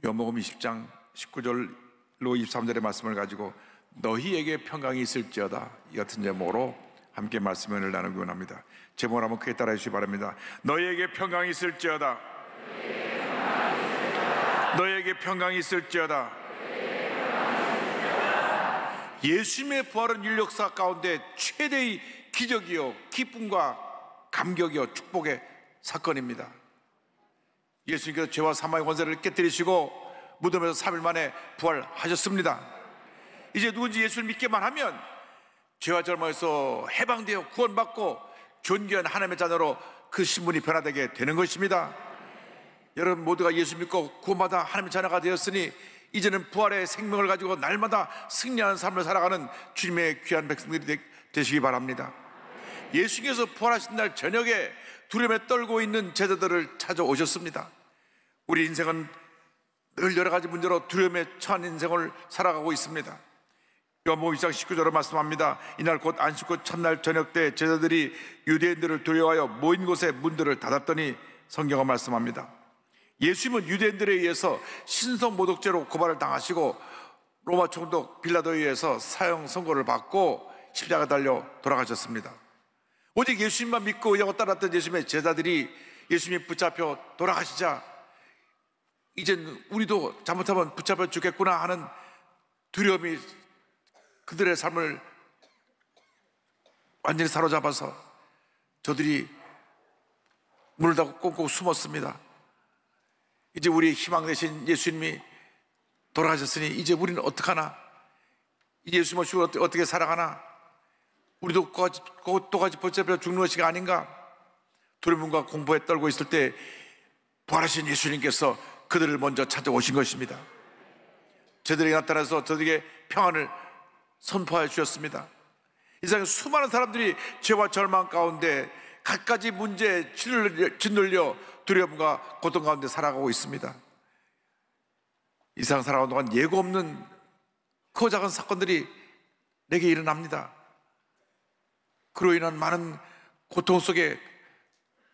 요한복음 20장 19절로 23절의 말씀을 가지고 너희에게 평강이 있을지어다, 이 같은 제목으로 함께 말씀을 나누기 원합니다. 제목을 한번 크게 따라해 주시기 바랍니다. 너희에게 평강이 있을지어다. 너희에게 평강이 있을지어다. 예수님의 부활은 인류 역사 가운데 최대의 기적이요, 기쁨과 감격이요, 축복의 사건입니다. 예수님께서 죄와 사망의 권세를 깨뜨리시고 무덤에서 3일 만에 부활하셨습니다. 이제 누군지 예수를 믿기만 하면 죄와 절망에서 해방되어 구원받고 존귀한 하나님의 자녀로 그 신분이 변화되게 되는 것입니다. 여러분 모두가 예수 믿고 구원받아 하나님의 자녀가 되었으니 이제는 부활의 생명을 가지고 날마다 승리하는 삶을 살아가는 주님의 귀한 백성들이 되시기 바랍니다. 예수님께서 부활하신 날 저녁에 두려움에 떨고 있는 제자들을 찾아오셨습니다. 우리 인생은 늘 여러 가지 문제로 두려움에 처한 인생을 살아가고 있습니다. 요한복음 20장 19절로 말씀합니다. 이날 곧 안식 후 첫날 저녁 때 제자들이 유대인들을 두려워하여 모인 곳에 문들을 닫았더니 성경은 말씀합니다. 예수님은 유대인들에 의해서 신성 모독죄로 고발을 당하시고 로마 총독 빌라도에 의해서 사형 선고를 받고 십자가 달려 돌아가셨습니다. 오직 예수님만 믿고 의하고 따랐던 예수님의 제자들이 예수님이 붙잡혀 돌아가시자 이젠 우리도 잘못하면 붙잡혀 죽겠구나 하는 두려움이 그들의 삶을 완전히 사로잡아서 저들이 문을 닫고 꽁꽁 숨었습니다. 이제 우리의 희망 되신 예수님이 돌아가셨으니 이제 우리는 어떡하나? 이제 예수님 없이 어떻게 살아가나? 우리도 또다시 붙잡혀 죽는 것이 아닌가? 두려움과 공포에 떨고 있을 때 부활하신 예수님께서 그들을 먼저 찾아오신 것입니다. 저들에게 나타나서 저들에게 평안을 선포하여 주셨습니다. 이 세상에 수많은 사람들이 죄와 절망 가운데 갖가지 문제에 짓눌려 두려움과 고통 가운데 살아가고 있습니다. 이 세상 살아가는 동안 예고 없는 크고 작은 사건들이 내게 일어납니다. 그로 인한 많은 고통 속에,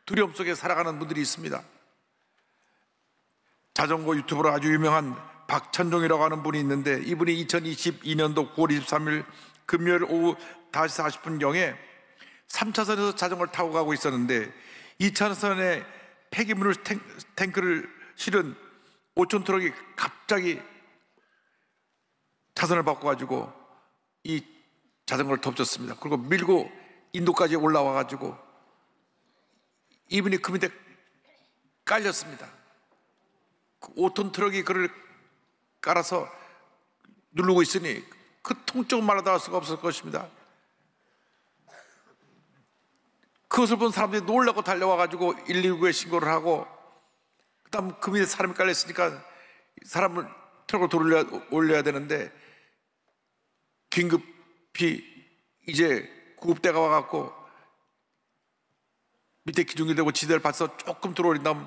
두려움 속에 살아가는 분들이 있습니다. 자전거 유튜버로 아주 유명한 박찬종이라고 하는 분이 있는데 이분이 2022년도 9월 23일 금요일 오후 5시 40분경에 3차선에서 자전거를 타고 가고 있었는데 2차선에 폐기물 탱크를 실은 5톤 트럭이 갑자기 차선을 바꿔가지고 이 자전거를 덮쳤습니다. 그리고 밀고 인도까지 올라와가지고 이분이 그 밑에 깔렸습니다. 그 5톤 트럭이 그를 깔아서 누르고 있으니 그 통증은 말하다 할 수가 없을 것입니다. 그것을 본 사람들이 놀라고 달려와가지고 119에 신고를 하고 그 다음 그 밑에 사람이 깔렸으니까 사람을 트럭을 올려야 되는데 긴급히 이제 구급대가 와갖고 밑에 기둥이 되고 지대를 봐서 조금 들어올린 다음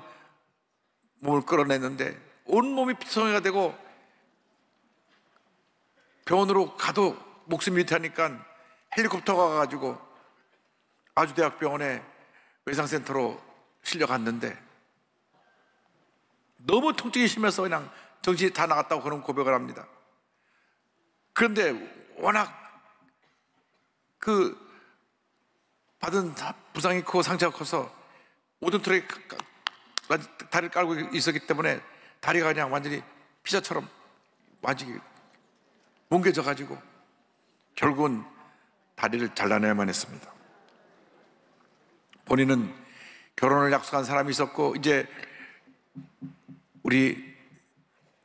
몸을 끌어냈는데 온몸이 피성이가 되고 병원으로 가도 목숨이 위태하니까 헬리콥터가 가가지고 아주대학병원에 외상센터로 실려갔는데 너무 통증이 심해서 그냥 정신이 다 나갔다고 그런 고백을 합니다. 그런데 워낙 그 받은 부상이 크고 상처가 커서 모든 트럭에 다리를 깔고 있었기 때문에 다리가 그냥 완전히 피자처럼 완전히 뭉개져 가지고 결국은 다리를 잘라내야만 했습니다. 본인은 결혼을 약속한 사람이 있었고 이제 우리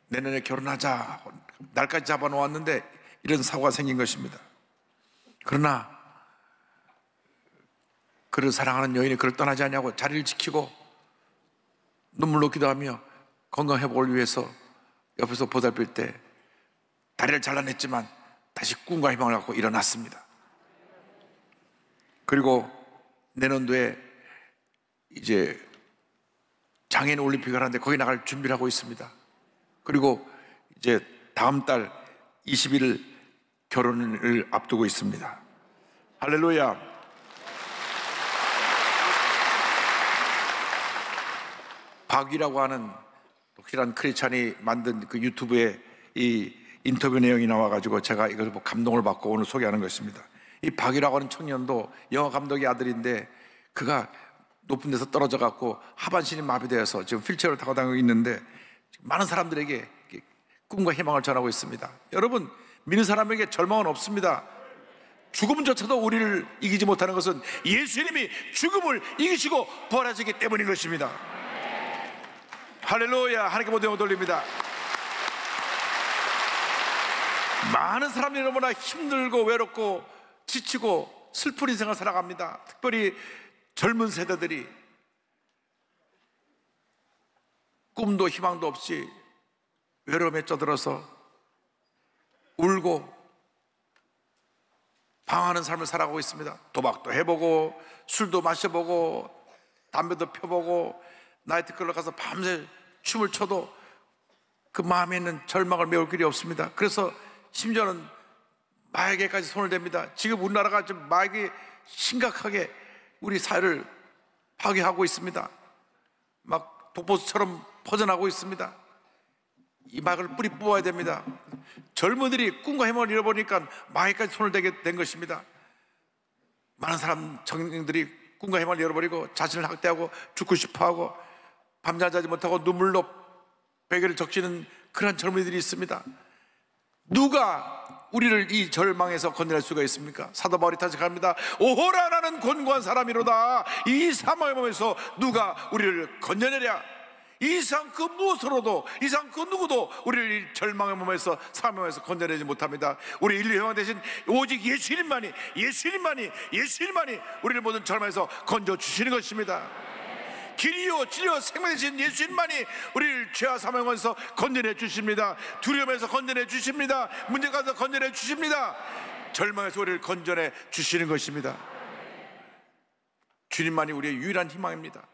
내년에 결혼하자 날까지 잡아놓았는데 이런 사고가 생긴 것입니다. 그러나 그를 사랑하는 여인이 그를 떠나지 않냐고 자리를 지키고 눈물로 기도하며 건강 회복을 위해서 옆에서 보살필 때 다리를 잘라냈지만 다시 꿈과 희망을 갖고 일어났습니다. 그리고 내년도에 이제 장애인 올림픽을 하는데 거기 나갈 준비를 하고 있습니다. 그리고 이제 다음 달 20일 결혼을 앞두고 있습니다. 할렐루야. 박이라고 하는 독실한 크리스찬이 만든 그 유튜브에 이 인터뷰 내용이 나와가지고 제가 이걸 보고 감동을 받고 오늘 소개하는 것입니다. 이 박이라고 하는 청년도 영화 감독의 아들인데 그가 높은 데서 떨어져 갖고 하반신이 마비되어서 지금 휠체어를 타고 다니고 있는데 많은 사람들에게 꿈과 희망을 전하고 있습니다. 여러분, 믿는 사람에게 절망은 없습니다. 죽음조차도 우리를 이기지 못하는 것은 예수님이 죽음을 이기시고 부활하시기 때문인 것입니다. 할렐루야. 하나님께 모든 영광 돌립니다. 많은 사람들이 너무나 힘들고 외롭고 지치고 슬픈 인생을 살아갑니다. 특별히 젊은 세대들이 꿈도 희망도 없이 외로움에 쩌들어서 울고 방황하는 삶을 살아가고 있습니다. 도박도 해보고 술도 마셔보고 담배도 펴보고 나이트클럽 가서 밤새 춤을 춰도 그 마음에 있는 절망을 메울 길이 없습니다. 그래서 심지어는 마약에까지 손을 댑니다. 지금 우리나라가 좀 마약이 심각하게 우리 사회를 파괴하고 있습니다. 막 독보수처럼 퍼져나가고 있습니다. 이 마약을 뿌리 뽑아야 됩니다. 젊은이들이 꿈과 희망을 잃어버리니까 마약까지 손을 대게 된 것입니다. 많은 사람 청년들이 꿈과 희망을 잃어버리고 자신을 학대하고 죽고 싶어하고 밤잠 자지 못하고 눈물로 베개를 적시는 그런 젊은이들이 있습니다. 누가 우리를 이 절망에서 건져낼 수가 있습니까? 사도 바울이 탄식합니다. 오호라, 나는 곤고한 사람이로다. 이 사망의 몸에서 누가 우리를 건져내랴. 이상 그 무엇으로도, 이상 그 누구도 우리를 이 절망의 몸에서, 사망의 몸에서 건져내지 못합니다. 우리 인류 회왕 대신 오직 예수님만이 우리를 모든 절망에서 건져주시는 것입니다. 길이요 진리요 생명 되신 예수님만이 우리를 죄와 사망의 몸에서 건져내 주십니다. 두려움에서 건져내 주십니다. 문제가서 건져내 주십니다. 절망에서 우리를 건져내 주시는 것입니다. 주님만이 우리의 유일한 희망입니다.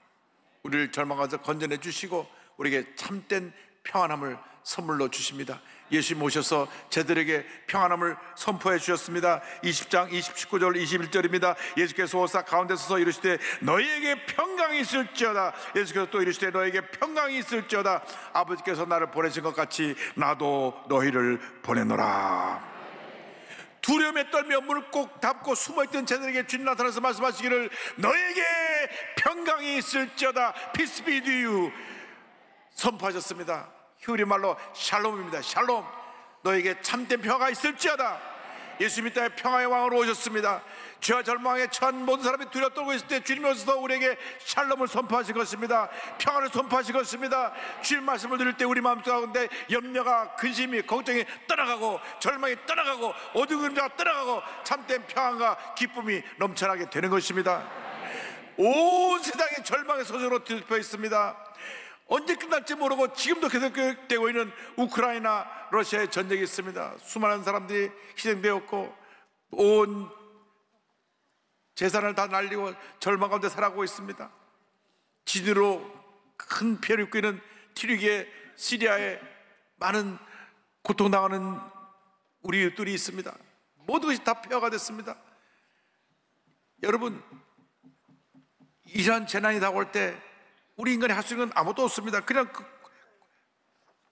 우리를 절망에서 건져내 주시고 우리에게 참된 평안함을 선물로 주십니다. 예수님 오셔서 저들에게 평안함을 선포해 주셨습니다. 20장 19절 21절입니다. 예수께서 오사 가운데 서서 이르시되 너희에게 평강이 있을지어다. 예수께서 또 이르시되 너희에게 평강이 있을지어다. 아버지께서 나를 보내신 것 같이 나도 너희를 보내노라. 두려움에 떨며 문을 꼭 닫고 숨어있던 자들에게 주님 나타나서 말씀하시기를 너에게 평강이 있을지어다. Peace be to you 선포하셨습니다. 히브리 말로 샬롬입니다. 샬롬. 너에게 참된 평화가 있을지어다. 예수님 이 땅에 평화의 왕으로 오셨습니다. 죄와 절망에 처한 모든 사람이 두려워 떨고 있을 때 주님이 오셔서 우리에게 샬롬을 선포하신 것입니다. 평화를 선포하신 것입니다. 주님 말씀을 들을 때 우리 마음속 가운데 염려가, 근심이, 걱정이 떠나가고 절망이 떠나가고 어두운 그림자가 떠나가고 참된 평안과 기쁨이 넘쳐나게 되는 것입니다. 온 세상이 절망의 소재로 뒤덮여 있습니다. 언제 끝날지 모르고 지금도 계속되고 있는 우크라이나 러시아의 전쟁이 있습니다. 수많은 사람들이 희생되었고 온 재산을 다 날리고 절망 가운데 살아가고 있습니다. 지진으로 큰 피해를 입고 있는 튀르키예, 시리아에 많은 고통당하는 우리 이웃들이 있습니다. 모든 것이 다 폐허가 됐습니다. 여러분, 이러한 재난이 다가올 때 우리 인간이 할 수 있는 건 아무것도 없습니다. 그냥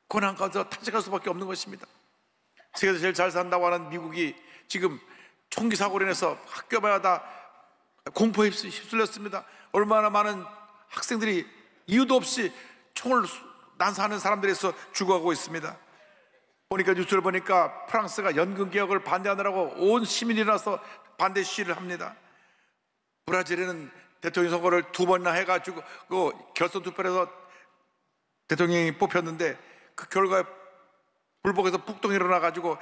고난 가운데 탄식할 수밖에 없는 것입니다. 세계에서 제일 잘 산다고 하는 미국이 지금 총기 사고로 인해서 학교마다 공포에 휩쓸렸습니다. 얼마나 많은 학생들이 이유도 없이 총을 난사하는 사람들에서 죽어가고 있습니다. 보니까 뉴스를 보니까 프랑스가 연금개혁을 반대하느라고 온 시민이 일어나서 반대 시위를 합니다. 브라질에는 대통령 선거를 2번이나 해가지고 그 결선 투표에서 대통령이 뽑혔는데 그 결과에 불복해서 폭동이 일어나가지고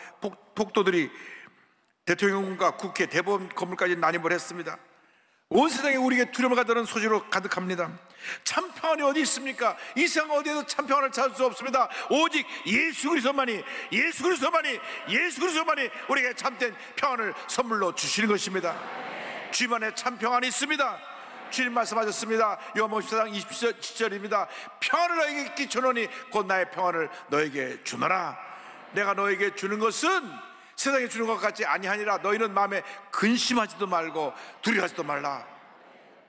폭도들이 대통령과 국회, 대법원 건물까지 난입을 했습니다. 온 세상에 우리에게 두려움을 가져오는 소지로 가득합니다. 참 평안이 어디 있습니까? 이 세상 어디에도 참 평안을 찾을 수 없습니다. 오직 예수 그리스도만이 우리에게 참된 평안을 선물로 주시는 것입니다. 주님 안에 참 평안이 있습니다. 주님 말씀하셨습니다. 요한복음 14장 27절입니다. 평안을 너에게 끼쳐노니 곧 나의 평안을 너에게 주노라. 내가 너에게 주는 것은 세상에 주는 것 같지 아니하니라. 너희는 마음에 근심하지도 말고 두려워하지도 말라.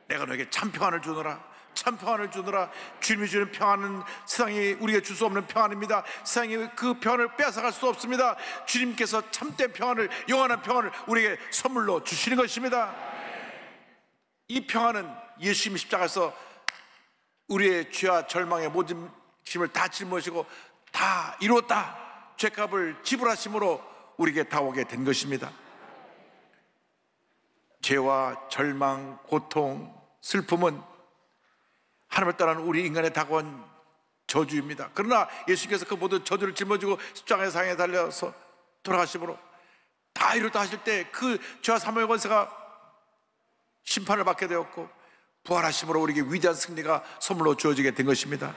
내가 너에게 참 평안을 주노라. 참 평안을 주노라. 주님이 주는 평안은 세상이 우리에게 줄 수 없는 평안입니다. 세상이 그 평안을 빼앗아갈 수 없습니다. 주님께서 참된 평안을, 영원한 평안을 우리에게 선물로 주시는 것입니다. 이 평안은 예수님이 십자가에서 우리의 죄와 절망의 모든 짐을 다 짊어지고 다 이루었다, 죄값을 지불하심으로 우리에게 다오게 된 것입니다. 죄와 절망, 고통, 슬픔은 하나님을 떠나는 우리 인간에 다가온 저주입니다. 그러나 예수께서 그 모든 저주를 짊어지고 십자가의 상에 달려서 돌아가심으로 다 이루었다 하실 때 그 죄와 사망의 권세가 심판을 받게 되었고 부활하심으로 우리에게 위대한 승리가 선물로 주어지게 된 것입니다.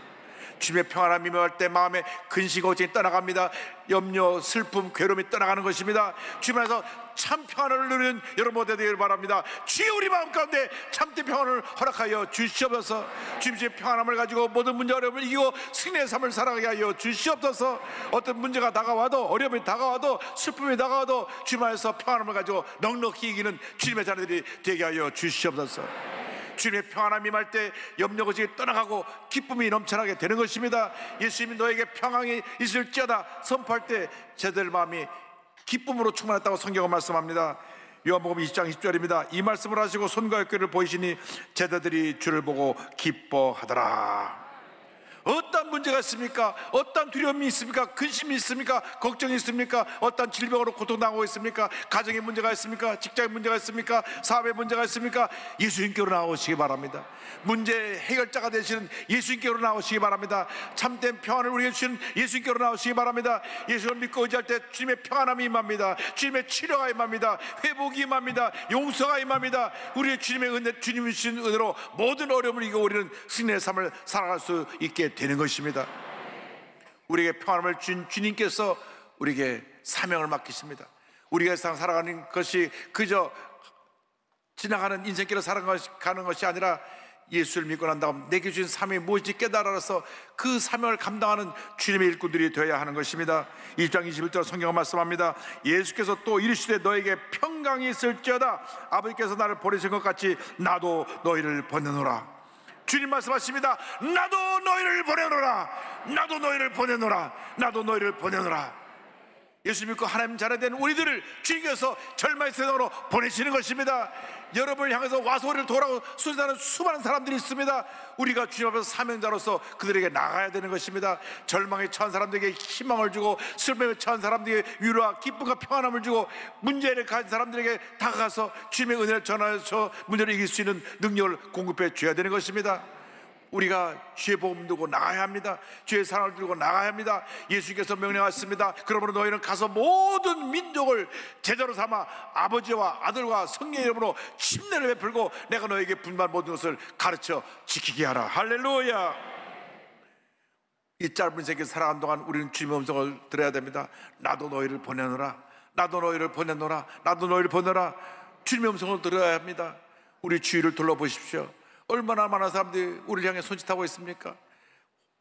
주님의 평안함이 임할 때 마음의 근심, 걱정이 떠나갑니다. 염려, 슬픔, 괴로움이 떠나가는 것입니다. 주님 안에서 참 평안을 누리는 여러분 모두 되기를 바랍니다. 주여 우리 마음 가운데 참된 평안을 허락하여 주시옵소서. 주님의 평안함을 가지고 모든 문제 어려움을 이기고 승리의 삶을 살아가게 하여 주시옵소서. 어떤 문제가 다가와도, 어려움이 다가와도, 슬픔이 다가와도 주님 안에서 평안함을 가지고 넉넉히 이기는 주님의 자녀들이 되게 하여 주시옵소서. 주님의 평안함이 임할 때 염려, 걱정이 떠나가고 기쁨이 넘쳐나게 되는 것입니다. 예수님이 너에게 평안이 있을지어다 선포할 때 제자들 마음이 기쁨으로 충만했다고 성경은 말씀합니다. 요한복음 20장 20절입니다. 이 말씀을 하시고 손과 어깨를 보이시니 제자들이 주를 보고 기뻐하더라. 어떤 문제가 있습니까? 어떤 두려움이 있습니까? 근심이 있습니까? 걱정이 있습니까? 어떤 질병으로 고통당하고 있습니까? 가정에 문제가 있습니까? 직장에 문제가 있습니까? 사업에 문제가 있습니까? 예수님께로 나오시기 바랍니다. 문제 해결자가 되시는 예수님께로 나오시기 바랍니다. 참된 평안을 우리에게 주시는 예수님께로 나오시기 바랍니다. 예수를 믿고 의지할 때 주님의 평안함이 임합니다. 주님의 치료가 임합니다. 회복이 임합니다. 용서가 임합니다. 우리의 주님의 은혜, 주님이 주신 은혜로 모든 어려움을 이기고 우리는 승리의 삶을 살아갈 수 있게 되는 것입니다. 우리에게 평안을 준 주님께서 우리에게 사명을 맡기십니다. 우리가 세상 살아가는 것이 그저 지나가는 인생길을 살아가는 것이 아니라 예수를 믿고 난 다음 내게 주신 사명이 무엇인지 깨달아서 그 사명을 감당하는 주님의 일꾼들이 되어야 하는 것입니다. 20장 21절 성경은 말씀합니다. 예수께서 또 이르시되 너에게 평강이 있을지어다. 아버지께서 나를 보내신 것 같이 나도 너희를 보내노라. 주님 말씀하십니다. 나도 너희를 보내노라. 나도 너희를 보내노라. 나도 너희를 보내노라. 예수 믿고 하나님 자녀된 우리들을 주님께서 절망의 세상으로 보내시는 것입니다. 여러분을 향해서 와소리를 도라고 순산하는 수많은 사람들이 있습니다. 우리가 주님 앞에서 사명자로서 그들에게 나가야 되는 것입니다. 절망에 처한 사람들에게 희망을 주고 슬픔에 처한 사람들에게 위로와 기쁨과 평안함을 주고 문제를 가진 사람들에게 다가가서 주님의 은혜를 전하여서 문제를 이길 수 있는 능력을 공급해 줘야 되는 것입니다. 우리가 주의 복음 들고 나가야 합니다. 주의 사랑을 들고 나가야 합니다. 예수께서 명령하셨습니다. 그러므로 너희는 가서 모든 민족을 제자로 삼아 아버지와 아들과 성령의 이름으로 침례를 베풀고 내가 너에게 분반 모든 것을 가르쳐 지키게 하라. 할렐루야. 이 짧은 세계 살아가는 동안 우리는 주님의 음성을 들어야 됩니다. 나도 너희를 보내노라. 나도 너희를 보내노라. 나도 너희를 보내노라. 주님의 음성을 들어야 합니다. 우리 주위를 둘러보십시오. 얼마나 많은 사람들이 우리를 향해 손짓하고 있습니까?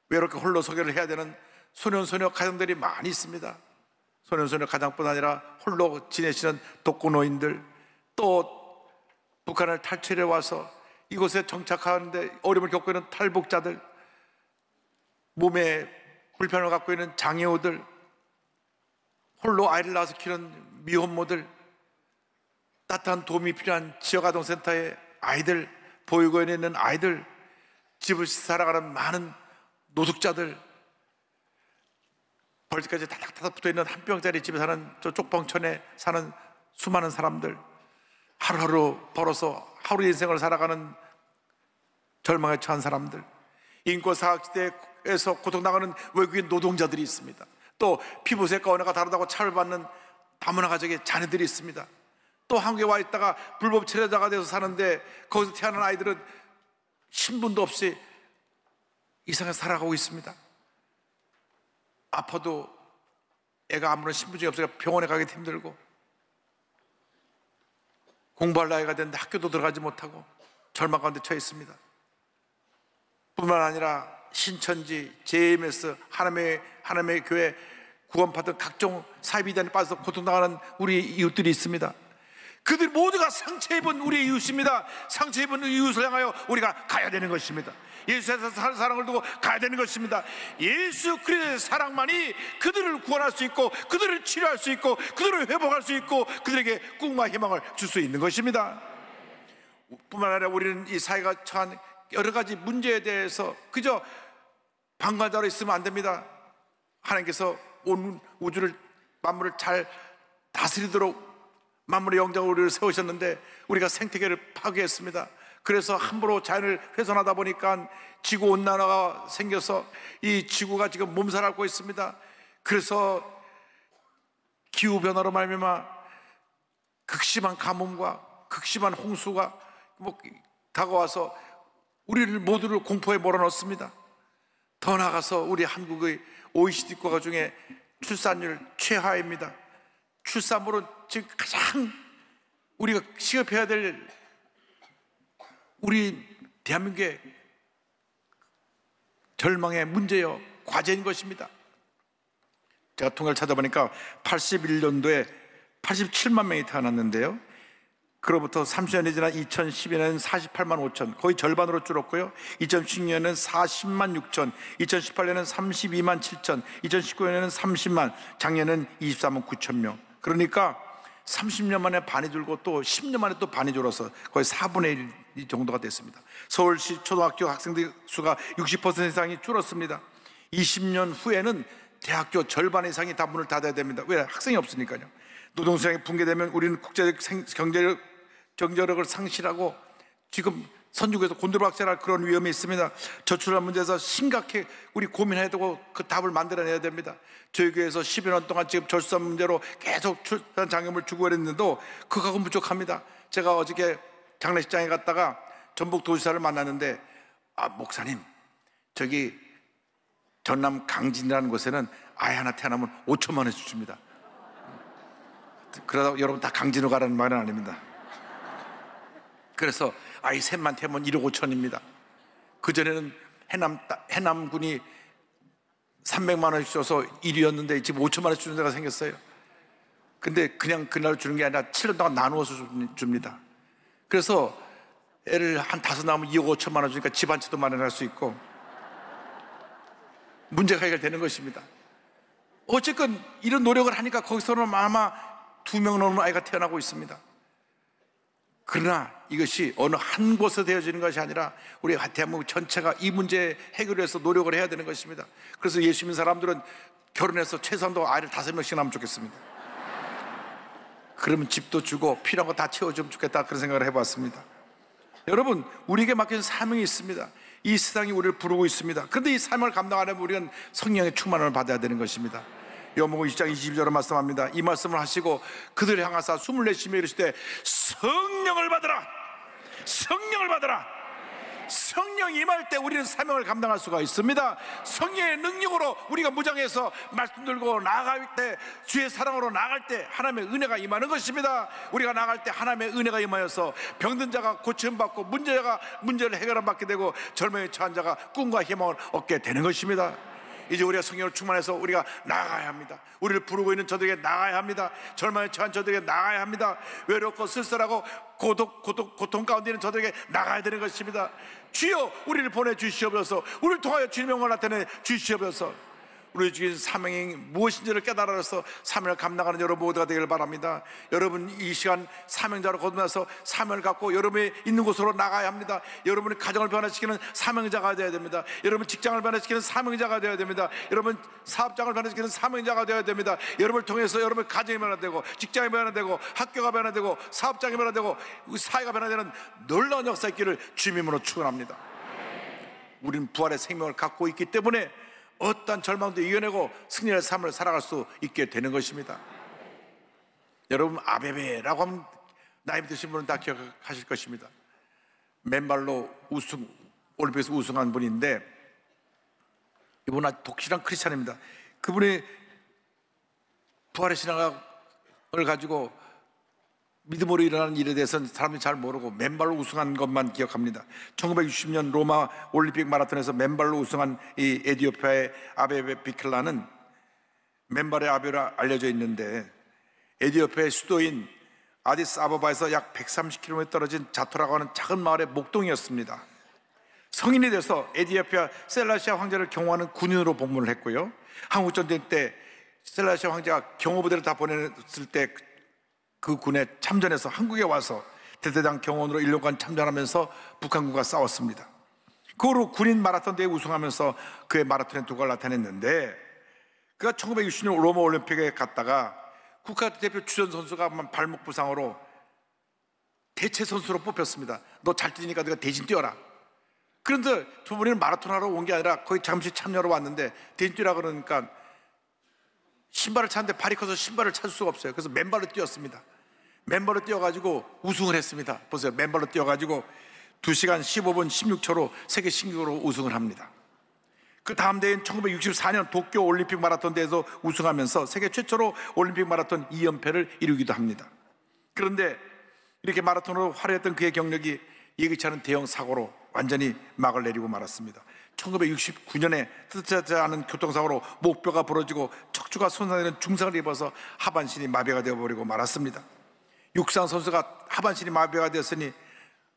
외롭게 홀로 소개를 해야 되는 소년소녀 가정들이 많이 있습니다. 소년소녀 가정뿐 아니라 홀로 지내시는 독거노인들, 또 북한을 탈출해 와서 이곳에 정착하는데 어려움을 겪고 있는 탈북자들, 몸에 불편을 갖고 있는 장애우들, 홀로 아이를 낳아서 키우는 미혼모들, 따뜻한 도움이 필요한 지역아동센터의 아이들, 보육원에 있는 아이들, 집을 살아가는 많은 노숙자들, 벌집까지 다닥다닥 붙어있는 한 평짜리 집에 사는 저 쪽방촌에 사는 수많은 사람들, 하루하루 벌어서 하루 인생을 살아가는 절망에 처한 사람들, 인권사각지대에서 고통당하는 외국인 노동자들이 있습니다. 또 피부색과 언어가 다르다고 차별받는 다문화 가족의 자녀들이 있습니다. 또 한국에 와 있다가 불법 체류자가 돼서 사는데 거기서 태어난 아이들은 신분도 없이 이상하게 살아가고 있습니다. 아파도 애가 아무런 신분증이 없으니까 병원에 가기도 힘들고, 공부할 나이가 됐는데 학교도 들어가지 못하고 절망 가운데 처해 있습니다. 뿐만 아니라 신천지, JMS, 하나님의 교회, 구원받은 각종 사이비단에 빠져서 고통당하는 우리 이웃들이 있습니다. 그들 모두가 상처 입은 우리의 이웃입니다. 상처 입은 이웃을 향하여 우리가 가야 되는 것입니다. 예수의 사랑을 두고 가야 되는 것입니다. 예수 그리스도의 사랑만이 그들을 구원할 수 있고, 그들을 치료할 수 있고, 그들을 회복할 수 있고, 그들에게 꿈과 희망을 줄 수 있는 것입니다. 뿐만 아니라 우리는 이 사회가 처한 여러 가지 문제에 대해서 그저 방관자로 있으면 안 됩니다. 하나님께서 온 우주를, 만물을 잘 다스리도록 만물의 영장으로 우리를 세우셨는데 우리가 생태계를 파괴했습니다. 그래서 함부로 자연을 훼손하다 보니까 지구온난화가 생겨서 이 지구가 지금 몸살하고 있습니다. 그래서 기후변화로 말미암아 극심한 가뭄과 극심한 홍수가 다가와서 우리를 모두를 공포에 몰아넣습니다. 더 나아가서 우리 한국의 OECD 국가 중에 출산율 최하입니다. 출산율은 지금 가장 우리가 시급해야 될 우리 대한민국의 절망의 문제요, 과제인 것입니다. 제가 통계를 찾아보니까 81년도에 87만 명이 태어났는데요, 그로부터 30년이 지난 2012년에는 48만 5천, 거의 절반으로 줄었고요. 2016년에는 40만 6천, 2018년에는 32만 7천, 2019년에는 30만, 작년에는 23만 9천 명. 그러니까 30년 만에 반이 줄고 또 10년 만에 또 반이 줄어서 거의 4분의 1 정도가 됐습니다. 서울시 초등학교 학생들 수가 60% 이상이 줄었습니다. 20년 후에는 대학교 절반 이상이 다 문을 닫아야 됩니다. 왜? 학생이 없으니까요. 노동시장이 붕괴되면 우리는 국제적 경제력을 상실하고 지금 선진국에서 곤두박질할 그런 위험이 있습니다. 저출산 문제에서 심각하게 우리 고민해야 되고 그 답을 만들어내야 됩니다. 저희 교회에서 10여 년 동안 지금 저출산 문제로 계속 출산 장애물 주고 그랬는데도 그거하고 부족합니다. 제가 어저께 장례식장에 갔다가 전북 도지사를 만났는데, 목사님, 저기 전남 강진이라는 곳에는 아이 하나 태어나면 5천만 원씩 줍니다. 그러다 여러분 다 강진으로 가라는 말은 아닙니다. 그래서 아이 셋만 태우면 1억 5천입니다. 그전에는 해남군이 300만 원씩 줘서 1위였는데 지금 5천만 원씩 주는 데가 생겼어요. 근데 그냥 그날 주는 게 아니라 7년 동안 나누어서 줍니다. 그래서 애를 한 5 낳으면 2억 5천만 원 주니까 집 한 채도 마련할 수 있고 문제가 해결되는 것입니다. 어쨌건 이런 노력을 하니까 거기서는 아마 2명 넘는 아이가 태어나고 있습니다. 그러나 이것이 어느 한 곳에 되어지는 것이 아니라 우리 대한민국 전체가 이 문제 해결을 위해서 노력을 해야 되는 것입니다. 그래서 예수 믿는 사람들은 결혼해서 최소한도 아이를 5명씩 낳으면 좋겠습니다. 그러면 집도 주고 필요한 거 다 채워주면 좋겠다, 그런 생각을 해봤습니다. 여러분, 우리에게 맡겨진 사명이 있습니다. 이 세상이 우리를 부르고 있습니다. 그런데 이 사명을 감당하려면 우리는 성령의 충만함을 받아야 되는 것입니다. 요한복음 20장 22절에 말씀합니다. 이 말씀을 하시고 그들을 향하사 숨을 내쉬며 이르시되 성령을 받으라, 성령을 받으라. 성령이 임할 때 우리는 사명을 감당할 수가 있습니다. 성령의 능력으로 우리가 무장해서 말씀 들고 나아갈 때, 주의 사랑으로 나아갈 때 하나님의 은혜가 임하는 것입니다. 우리가 나아갈 때 하나님의 은혜가 임하여서 병든 자가 고침받고 문제를 해결받게 되고 절망에 처한 자가 꿈과 희망을 얻게 되는 것입니다. 이제 우리가 성령을 충만해서 우리가 나아가야 합니다. 우리를 부르고 있는 저들에게 나아가야 합니다. 절망에 처한 저들에게 나아가야 합니다. 외롭고 쓸쓸하고 고통 가운데 있는 저들에게 나가야 되는 것입니다. 주여 우리를 보내주시옵소서. 우리를 통하여 주님의 영광을 나타내 주시옵소서. 우리 주신 사명이 무엇인지를 깨달아서 사명을 감당하는 여러분 모두가 되기를 바랍니다. 여러분 이 시간 사명자로 거듭나서 사명을 갖고 여러분이 있는 곳으로 나가야 합니다. 여러분의 가정을 변화시키는 사명자가 되어야 됩니다. 여러분 직장을 변화시키는 사명자가 되어야 됩니다. 여러분 사업장을 변화시키는 사명자가 되어야 됩니다. 여러분을 통해서 여러분의 가정이 변화되고 직장이 변화되고 학교가 변화되고 사업장이 변화되고 사회가 변화되는 놀라운 역사 있기를 주님으로 축원합니다. 우리는 부활의 생명을 갖고 있기 때문에 어떠한 절망도 이겨내고 승리의 삶을 살아갈 수 있게 되는 것입니다. 여러분 아베베라고 하면 나이 드신 분은 다 기억하실 것입니다. 맨발로 올림픽에서 우승한 분인데 이분은 아주 독실한 크리스찬입니다. 그분이 부활의 신앙을 가지고 믿음으로 일어나는 일에 대해서는 사람들이 잘 모르고 맨발로 우승한 것만 기억합니다. 1960년 로마 올림픽 마라톤에서 맨발로 우승한 이 에티오피아의 아베베 비켈라는 맨발의 아베로 알려져 있는데 에티오피아의 수도인 아디스아바바에서 약 130km 떨어진 자토라고 하는 작은 마을의 목동이었습니다. 성인이 돼서 에티오피아 셀라시아 황제를 경호하는 군인으로 복무를 했고요. 한국전쟁 때 셀라시아 황제가 경호부대를 다 보냈을 때 그 군에 참전해서 한국에 와서 대대장 경호원으로 1년간 참전하면서 북한군과 싸웠습니다. 그 후로 군인 마라톤 대회 우승하면서 그의 마라톤의 두각을 나타냈는데, 그가 1960년 로마 올림픽에 갔다가 국가대표 주전 선수가 발목 부상으로 대체 선수로 뽑혔습니다. 너 잘 뛰니까 네가 대신 뛰어라. 그런데 두 분이 마라톤 하러 온 게 아니라 거기 잠시 참여하러 왔는데 대신 뛰라 그러니까 신발을 찾는데 발이 커서 신발을 찾을 수가 없어요. 그래서 맨발로 뛰었습니다. 맨발로 뛰어가지고 우승을 했습니다. 보세요. 맨발로 뛰어가지고 2시간 15분 16초로 세계 신기록으로 우승을 합니다. 그 다음 대회인 1964년 도쿄 올림픽 마라톤 대회에서 우승하면서 세계 최초로 올림픽 마라톤 2연패를 이루기도 합니다. 그런데 이렇게 마라톤으로 화려했던 그의 경력이 예기치 않은 대형 사고로 완전히 막을 내리고 말았습니다. 1969년에 뜻하지 않은 교통사고로 목뼈가 부러지고 척추가 손상되는 중상을 입어서 하반신이 마비가 되어버리고 말았습니다. 육상 선수가 하반신이 마비가 되었으니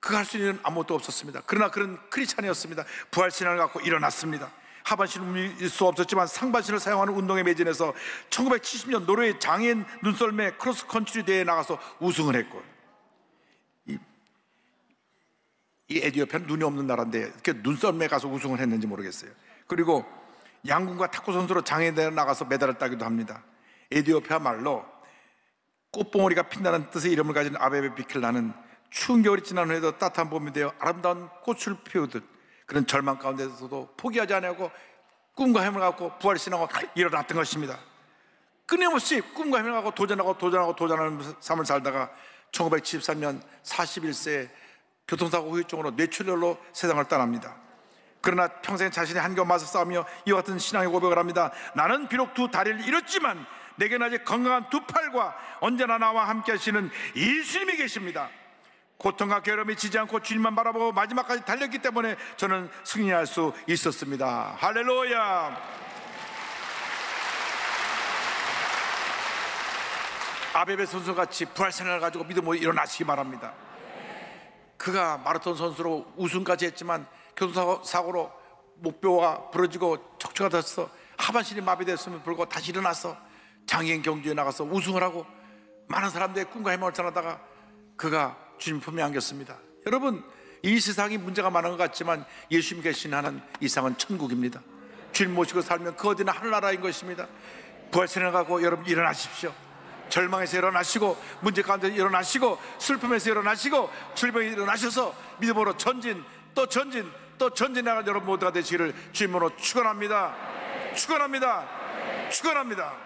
그가 할 수 있는 아무것도 없었습니다. 그러나 그는 크리스찬이었습니다. 부활신앙을 갖고 일어났습니다. 하반신을 움직일 수 없었지만 상반신을 사용하는 운동에 매진해서 1970년 노르웨이 장애인 눈썰매 크로스컨트리 대회에 나가서 우승을 했고, 이 에티오피아는 눈이 없는 나라인데 이렇게 눈썰매에 가서 우승을 했는지 모르겠어요. 그리고 양궁과 탁구 선수로 장애인대회에 나가서 메달을 따기도 합니다. 에티오피아 말로 꽃봉오리가 핀다는 뜻의 이름을 가진 아베베 비킬라는 추운 겨울이 지난 후에도 따뜻한 봄이 되어 아름다운 꽃을 피우듯 그런 절망 가운데서도 포기하지 않고 꿈과 힘을 갖고 부활신앙하고 일어났던 것입니다. 끊임없이 꿈과 힘을 갖고 도전하는 삶을 살다가 1973년 41세에 교통사고 후유증으로 뇌출혈로 세상을 떠납니다. 그러나 평생 자신의 한계와 맞서 싸우며 이와 같은 신앙의 고백을 합니다. 나는 비록 두 다리를 잃었지만 내게는 아직 건강한 두 팔과 언제나 나와 함께 하시는 예수님이 계십니다. 고통과 괴로움이 지지 않고 주님만 바라보고 마지막까지 달렸기 때문에 저는 승리할 수 있었습니다. 할렐루야. 아베베 선수같이 부활신앙을 가지고 믿음으로 일어나시기 바랍니다. 그가 마라톤 선수로 우승까지 했지만 교통사고로 목뼈가 부러지고 척추가 닿아서 하반신이 마비됐음을 불구하고 다시 일어나서 장애인 경주에 나가서 우승을 하고 많은 사람들의 꿈과 희망을 전하다가 그가 주님 품에 안겼습니다. 여러분, 이 세상이 문제가 많은 것 같지만 예수님 계신 하는 이 세상은 천국입니다. 주님 모시고 살면 그 어디나 하늘나라인 것입니다. 부활신앙을 갖고 여러분 일어나십시오. 절망에서 일어나시고 문제 가운데 일어나시고 슬픔에서 일어나시고 질병에 일어나셔서 믿음으로 전진 또 전진 또 전진하는 여러분 모두가 되시기를 주님으로 축원합니다. 축원합니다. 축원합니다.